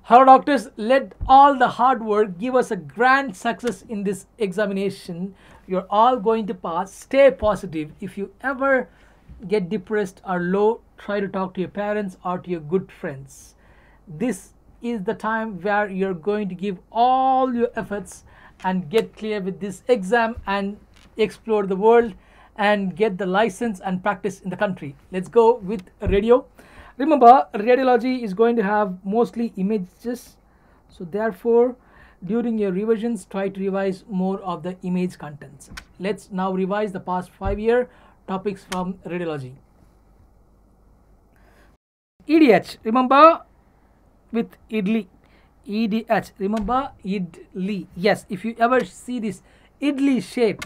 Hello doctors, let all the hard work give us a grand success in this examination. You're all going to pass. Stay positive. If you ever get depressed or low, try to talk to your parents or to your good friends. This is the time where you're going to give all your efforts and get clear with this exam and explore the world and get the license and practice in the country. Let's go with radio. Remember, radiology is going to have mostly images, so therefore during your revisions try to revise more of the image contents. Let's now revise the past 5-year topics from radiology. EDH, remember, with idli. EDH, remember, idli. Yes, if you ever see this idli shape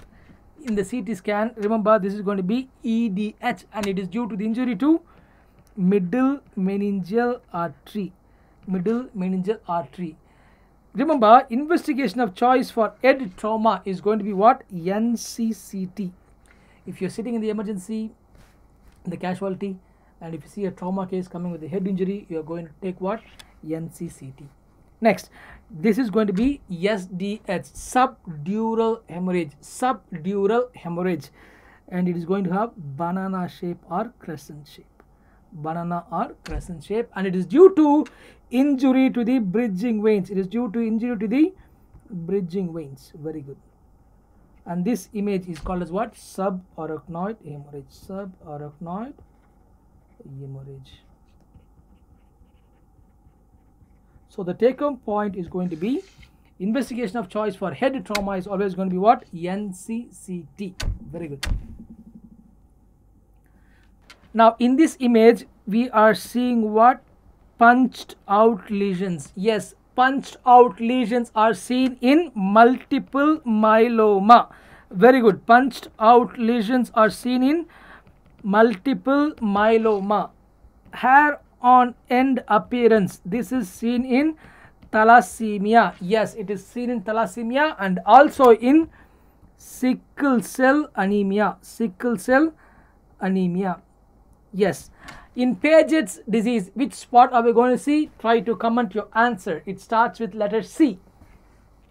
in the CT scan, remember this is going to be EDH, and it is due to the injury to middle meningeal artery. Middle meningeal artery. Remember, investigation of choice for head trauma is going to be what? NCCT. If you're sitting in the emergency, in the casualty, and if you see a trauma case coming with a head injury, you are going to take what? NCCT. Next, this is going to be SDH, subdural hemorrhage. Subdural hemorrhage, and it is going to have banana shape or crescent shape. Banana or crescent shape, and it is due to injury to the bridging veins. It is due to injury to the bridging veins. Very good. And this image is called as what? Subarachnoid hemorrhage. Subarachnoid hemorrhage. So the take home point is going to be investigation of choice for head trauma is always going to be what? NCCT. Very good. Now in this image we are seeing what? Punched out lesions. Yes, punched out lesions are seen in multiple myeloma. Very good. Punched out lesions are seen in multiple myeloma. Hair on end appearance, this is seen in thalassemia. Yes, it is seen in thalassemia and also in sickle cell anemia. Sickle cell anemia. Yes. In Paget's disease, which spot are we going to see? Try to comment your answer. It starts with letter C.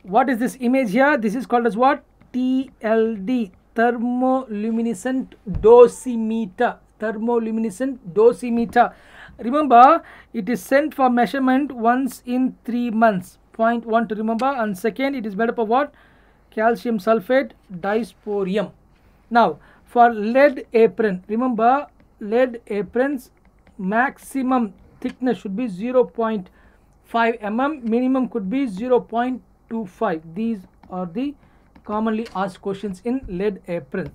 What is this image here? This is called as what? TLD, thermoluminescent dosimeter. Thermoluminescent dosimeter. Remember, it is sent for measurement once in 3 months. Point 1 to remember. And second, it is made up of what? Calcium sulfate, dysporium. Now, for lead apron, remember, lead aprons maximum thickness should be 0.5 mm, minimum could be 0.25. These are the commonly asked questions in lead apron.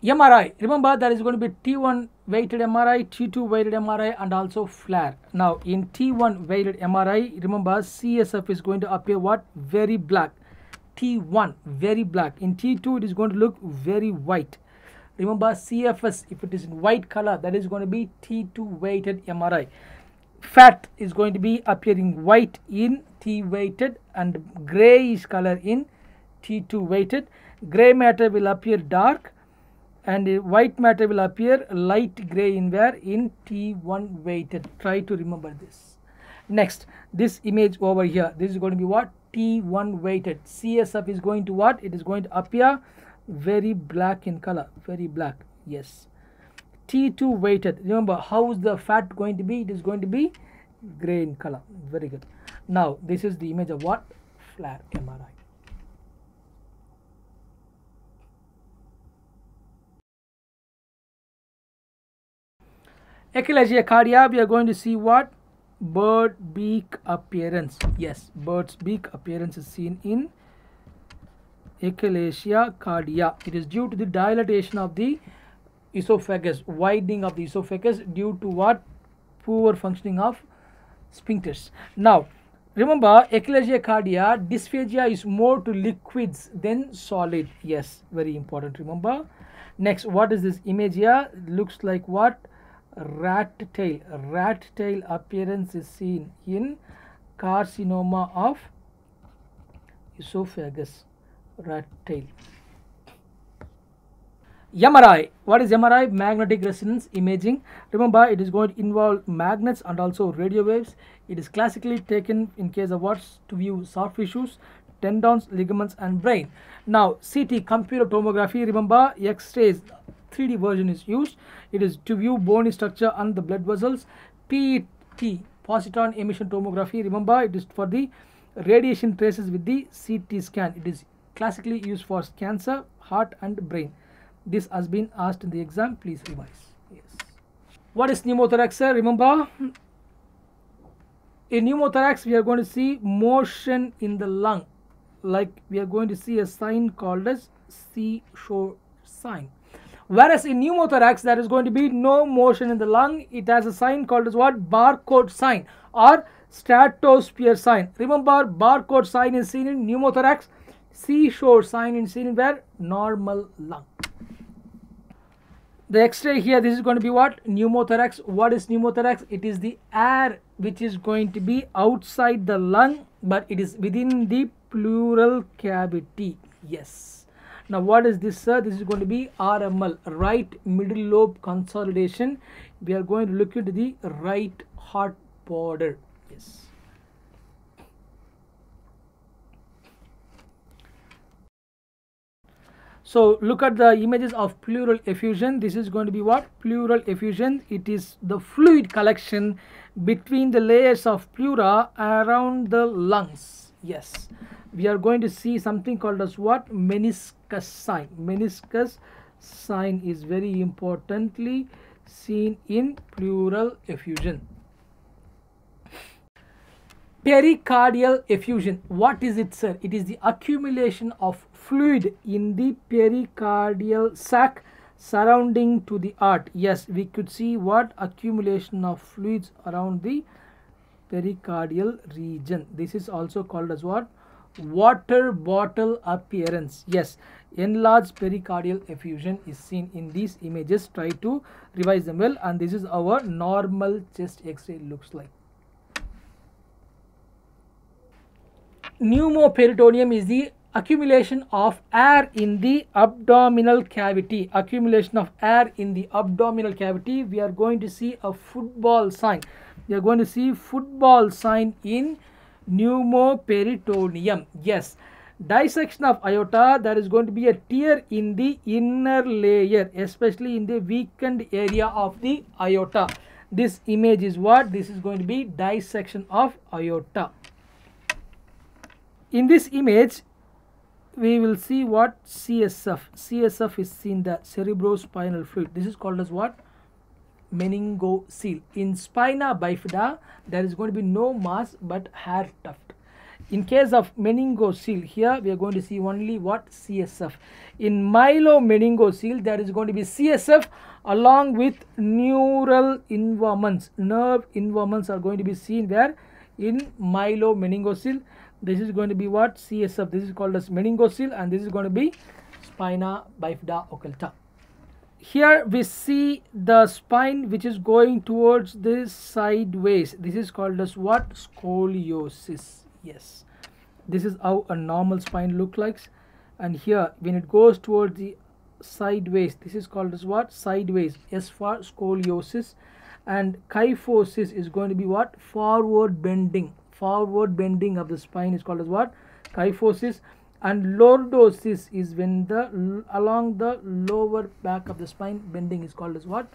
MRI, remember there is going to be T1 weighted MRI, T2 weighted MRI and also flare. Now in T1 weighted MRI, remember CSF is going to appear what? Very black. T1 very black. In T2 it is going to look very white. Remember CFS, if it is in white color, that is going to be T2 weighted MRI. Fat is going to be appearing white in T weighted and grayish color in T2 weighted. Gray matter will appear dark and white matter will appear light gray in where? In T1 weighted. Try to remember this. Next, this image over here, this is going to be what? T1 weighted. CSF is going to what? It is going to appear very black in color. Very black. Yes. T2 weighted. Remember, how is the fat going to be? It is going to be gray in color. Very good. Now this is the image of what? Flare MRI. Echinacea cardia, we are going to see what? Bird beak appearance. Yes, bird's beak appearance is seen in Echinacea cardia. It is due to the dilatation of the esophagus, widening of the esophagus due to what? Poor functioning of sphincters. Now remember, Echinacea cardia, dysphagia is more to liquids than solid. Yes, very important. Remember. Next, what is this image here? Looks like what? Rat tail. Rat tail appearance is seen in carcinoma of esophagus. Rat tail. MRI. What is MRI? Magnetic resonance imaging. Remember, it is going to involve magnets and also radio waves. It is classically taken in case of what? To view soft tissues, tendons, ligaments and brain. Now CT, computer tomography. Remember, X-rays 3D version is used. It is to view bony structure and the blood vessels. PET, positron emission tomography. Remember, it is for the radiation traces with the CT scan. It is classically used for cancer, heart and brain. This has been asked in the exam. Please revise. Yes. What is pneumothorax, sir? Remember, in pneumothorax we are going to see motion in the lung, like we are going to see a sign called as seashore sign. Whereas in pneumothorax there is going to be no motion in the lung. It has a sign called as what? Barcode sign or stratosphere sign. Remember, barcode sign is seen in pneumothorax. Seashore sign is seen in where? Normal lung. The X-ray here, this is going to be what? Pneumothorax. What is pneumothorax? It is the air which is going to be outside the lung, but it is within the pleural cavity. Yes. Now what is this, sir? This is going to be RML, right middle lobe consolidation. We are going to look into the right heart border. Yes. So look at the images of pleural effusion. This is going to be what? Pleural effusion. It is the fluid collection between the layers of pleura around the lungs. Yes. We are going to see something called as what? Meniscus sign. Meniscus sign is very importantly seen in pleural effusion. Pericardial effusion. What is it, sir? It is the accumulation of fluid in the pericardial sac surrounding to the heart. Yes, we could see what? Accumulation of fluids around the pericardial region. This is also called as what? Water bottle appearance. Yes, enlarged pericardial effusion is seen in these images. Try to revise them well, and this is our normal chest X-ray looks like. Pneumoperitoneum is the accumulation of air in the abdominal cavity. Accumulation of air in the abdominal cavity. We are going to see a football sign. We are going to see football sign in pneumoperitoneum. Yes. Dissection of aorta. There is going to be a tear in the inner layer, especially in the weakened area of the aorta. This image is what? This is going to be dissection of aorta. In this image, we will see what? CSF. CSF is seen, the cerebrospinal fluid. This is called as what? Meningocele. In spina bifida, there is going to be no mass but hair tuft. In case of meningocele, here we are going to see only what? CSF. In myelomeningocele, there is going to be CSF along with neural involvements. Nerve involvements are going to be seen where? In myelomeningocele. This is going to be what? CSF. This is called as meningocele, and this is going to be spina bifida occulta. Here we see the spine which is going towards this sideways. This is called as what? Scoliosis. Yes. This is how a normal spine looks like. And here when it goes towards the sideways, this is called as what? Sideways. S for scoliosis. And kyphosis is going to be what? Forward bending. Forward bending of the spine is called as what? Kyphosis. And lordosis is when the along the lower back of the spine bending is called as what?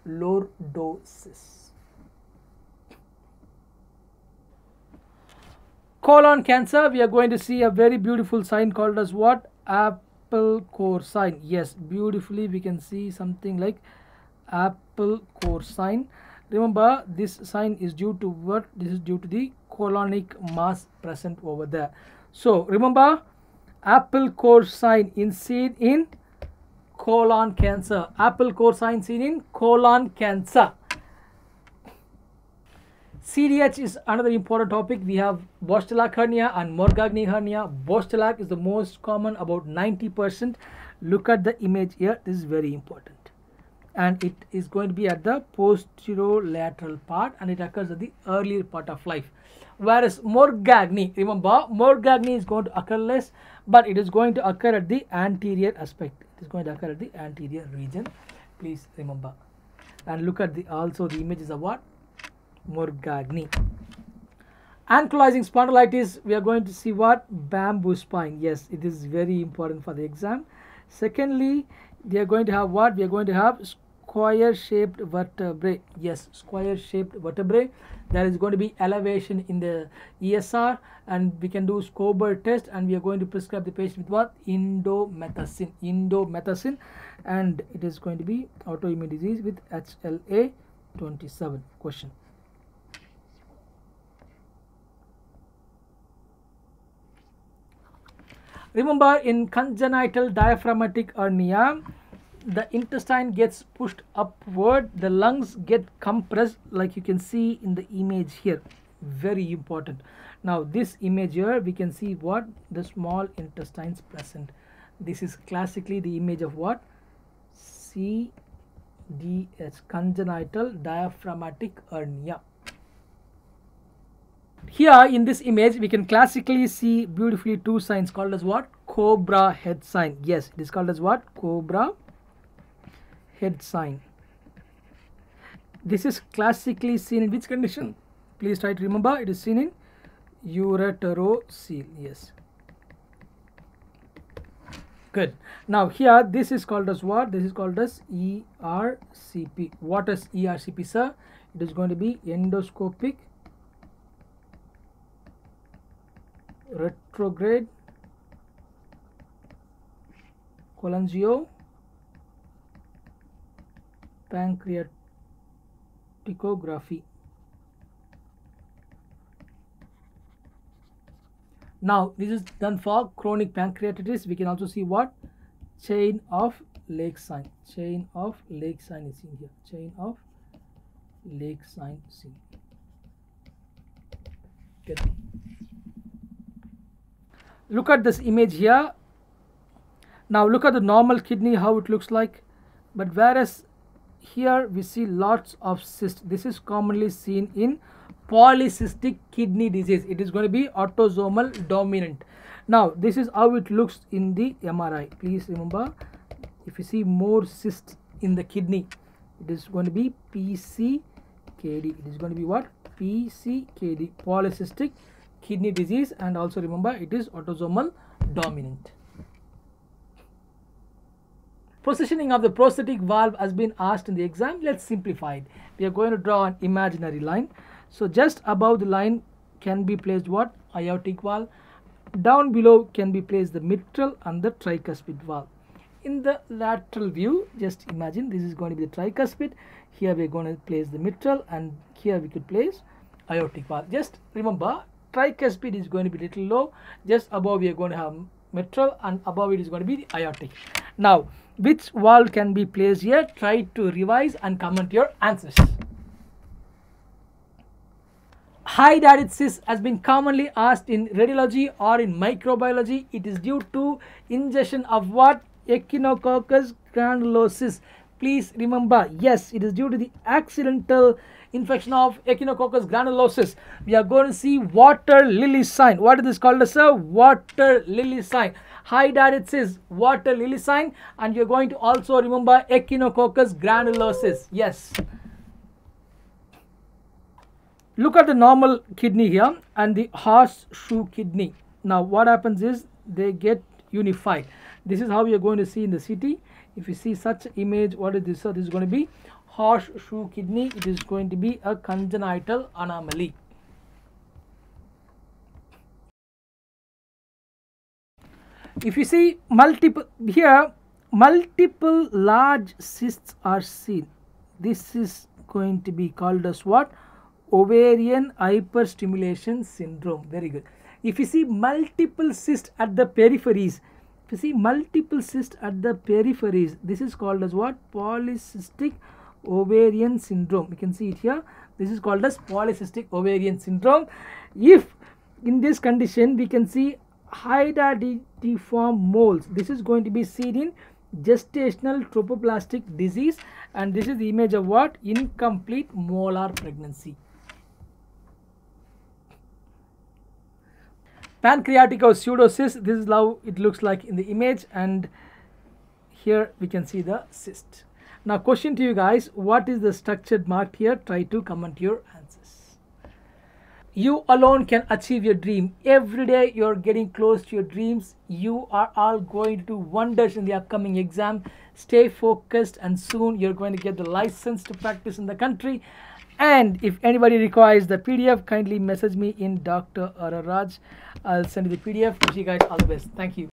Lordosis. Colon cancer, we are going to see a very beautiful sign called as what? Apple core sign. Yes, beautifully we can see something like apple core sign. Remember, this sign is due to what? This is due to the colonic mass present over there. So remember, apple core sign is seen in colon cancer. Apple core sign seen in colon cancer. CDH is another important topic. We have Bostelac hernia and Morgagni hernia. Bostelac is the most common, about 90%. Look at the image here. This is very important. And it is going to be at the posterolateral part, and it occurs at the earlier part of life. Whereas Morgagni, remember, Morgagni is going to occur less, but it is going to occur at the anterior aspect. It is going to occur at the anterior region. Please remember. And look at the also the images of what? Morgagni. Ankylosing spondylitis, we are going to see what? Bamboo spine. Yes, it is very important for the exam. Secondly, we are going to have what? We are going to have square shaped vertebrae. Yes, square shaped vertebrae. There is going to be elevation in the ESR, and we can do Scober test, and we are going to prescribe the patient with what? Indomethacin. Indomethacin, and it is going to be autoimmune disease with HLA 27. Question. Remember, in congenital diaphragmatic hernia, the intestine gets pushed upward, the lungs get compressed, like you can see in the image here. Very important. Now this image here, we can see what? The small intestines present. This is classically the image of what? CDH, congenital diaphragmatic hernia. Here in this image, we can classically see beautifully two signs called as what? Cobra head sign. Yes, it is called as what? Cobra head sign. This is classically seen in which condition? Please try to remember. It is seen in ureterocele. Yes. Good. Now here, this is called as what? This is called as ERCP. What is ERCP, sir? It is going to be endoscopic retrograde cholangio pancreaticography. Now this is done for chronic pancreatitis. We can also see what? Chain of Lake sign. Chain of Lake sign is seen here. Chain of Lake sign seen. Good. Look at this image here. Now look at the normal kidney, how it looks like. But whereas here we see lots of cysts. This is commonly seen in polycystic kidney disease. It is going to be autosomal dominant. Now this is how it looks in the MRI. Please remember, if you see more cysts in the kidney, it is going to be PCKD. It is going to be what? PCKD, polycystic kidney disease, and also remember it is autosomal dominant. Positioning of the prosthetic valve has been asked in the exam. Let's simplify it. We are going to draw an imaginary line. So just above the line can be placed what? Aortic valve. Down below can be placed the mitral and the tricuspid valve. In the lateral view, just imagine this is going to be the tricuspid. Here we are going to place the mitral, and here we could place aortic valve. Just remember, tricuspid is going to be little low. Just above we are going to have mitral, and above it is going to be the aortic. Now which valve can be placed here? Try to revise and comment your answers. Hydatid cyst has been commonly asked in radiology or in microbiology. It is due to ingestion of what? Echinococcus granulosis. Please remember, yes, it is due to the accidental infection of Echinococcus granulosis. We are going to see water lily sign. What is this called as a water lily sign? Hydatid cyst, water lily sign, and you are going to also remember Echinococcus granulosis. Yes. Look at the normal kidney here and the horseshoe kidney. Now what happens is they get unified. This is how we are going to see in the CT. If you see such image, what is this? So this is going to be horseshoe kidney. It is going to be a congenital anomaly. If you see multiple here, multiple large cysts are seen. This is going to be called as what? Ovarian hyperstimulation syndrome. Very good. If you see multiple cysts at the peripheries, if you see multiple cysts at the peripheries, this is called as what? Polycystic ovarian syndrome. You can see it here. This is called as polycystic ovarian syndrome. If in this condition we can see hydatidiform moles, this is going to be seen in gestational tropoplastic disease, and this is the image of what? Incomplete molar pregnancy. Pancreatic or pseudocyst, this is how it looks like in the image, and here we can see the cyst. Now question to you guys, what is the structured mark here? Try to comment your answers. You alone can achieve your dream. Every day you're getting close to your dreams. You are all going to do wonders in the upcoming exam. Stay focused, and soon you're going to get the license to practice in the country. And if anybody requires the PDF, kindly message me in Dr.Auro Raj. I'll send you the PDF. Wish you guys all the best. Thank you.